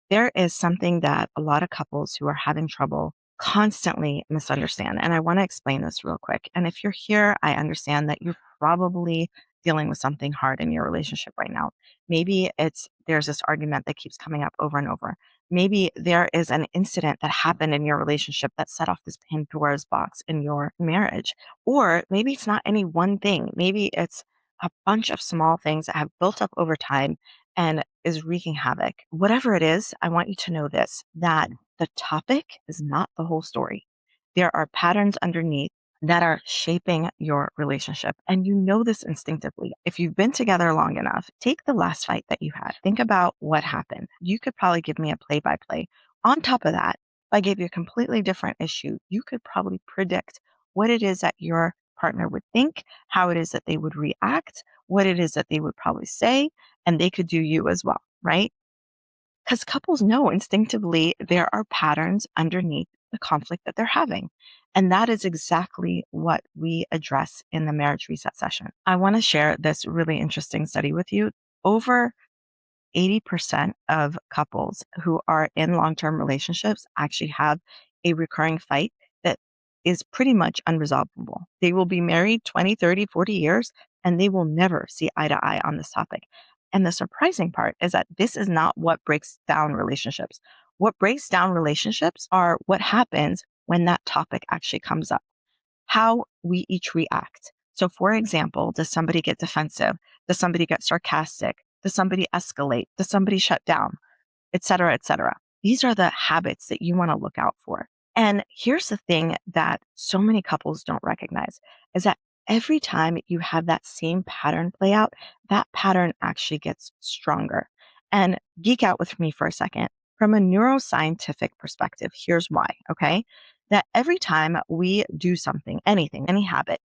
There is something that a lot of couples who are having trouble constantly misunderstand. And I want to explain this real quick. And if you're here, I understand that you're probably dealing with something hard in your relationship right now. Maybe there's this argument that keeps coming up over and over. Maybe there is an incident that happened in your relationship that set off this Pandora's box in your marriage. Or maybe it's not any one thing. Maybe it's a bunch of small things that have built up over time and is wreaking havoc. Whatever it is, I want you to know this, that the topic is not the whole story. There are patterns underneath that are shaping your relationship. And you know this instinctively. If you've been together long enough, take the last fight that you had. Think about what happened. You could probably give me a play by play. On top of that, if I gave you a completely different issue, you could probably predict what it is that your partner would think, how it is that they would react, what it is that they would probably say, and they could do you as well, right? Because couples know instinctively there are patterns underneath the conflict that they're having. And that is exactly what we address in the marriage reset session. I want to share this really interesting study with you. Over 80% of couples who are in long term relationships actually have a recurring fight that is pretty much unresolvable. They will be married 20, 30, 40 years, and they will never see eye to eye on this topic. And the surprising part is that this is not what breaks down relationships. What breaks down relationships are what happens when that topic actually comes up, how we each react. So, for example, does somebody get defensive? Does somebody get sarcastic? Does somebody escalate? Does somebody shut down? Et cetera, et cetera. These are the habits that you want to look out for. And here's the thing that so many couples don't recognize is that every time you have that same pattern play out, that pattern actually gets stronger. And geek out with me for a second. From a neuroscientific perspective, here's why, okay? That every time we do something, anything, any habit,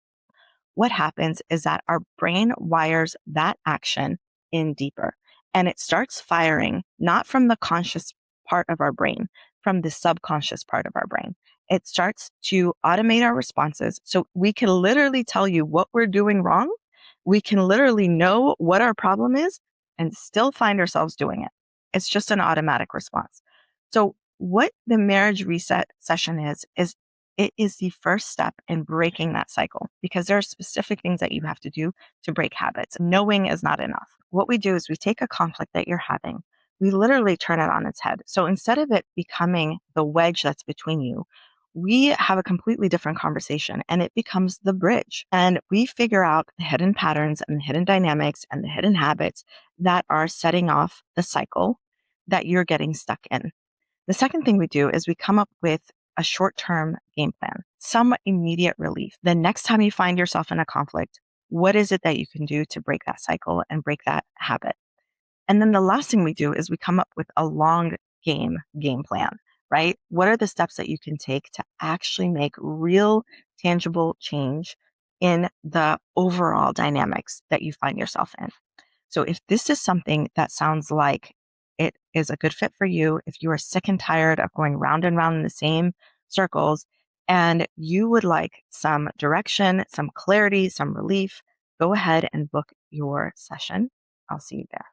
what happens is that our brain wires that action in deeper and it starts firing not from the conscious part of our brain, from the subconscious part of our brain. It starts to automate our responses. So we can literally tell you what we're doing wrong. We can literally know what our problem is and still find ourselves doing it. It's just an automatic response. So what the marriage reset session is it is the first step in breaking that cycle because there are specific things that you have to do to break habits. Knowing is not enough. What we do is we take a conflict that you're having, we literally turn it on its head. So instead of it becoming the wedge that's between you, we have a completely different conversation and it becomes the bridge. And we figure out the hidden patterns and the hidden dynamics and the hidden habits that are setting off the cycle that you're getting stuck in. The second thing we do is we come up with a short-term game plan, some immediate relief. The next time you find yourself in a conflict, what is it that you can do to break that cycle and break that habit? And then the last thing we do is we come up with a long game plan, right? What are the steps that you can take to actually make real tangible change in the overall dynamics that you find yourself in? So if this is something that sounds like it is a good fit for you, if you are sick and tired of going round and round in the same circles and you would like some direction, some clarity, some relief, go ahead and book your session. I'll see you there.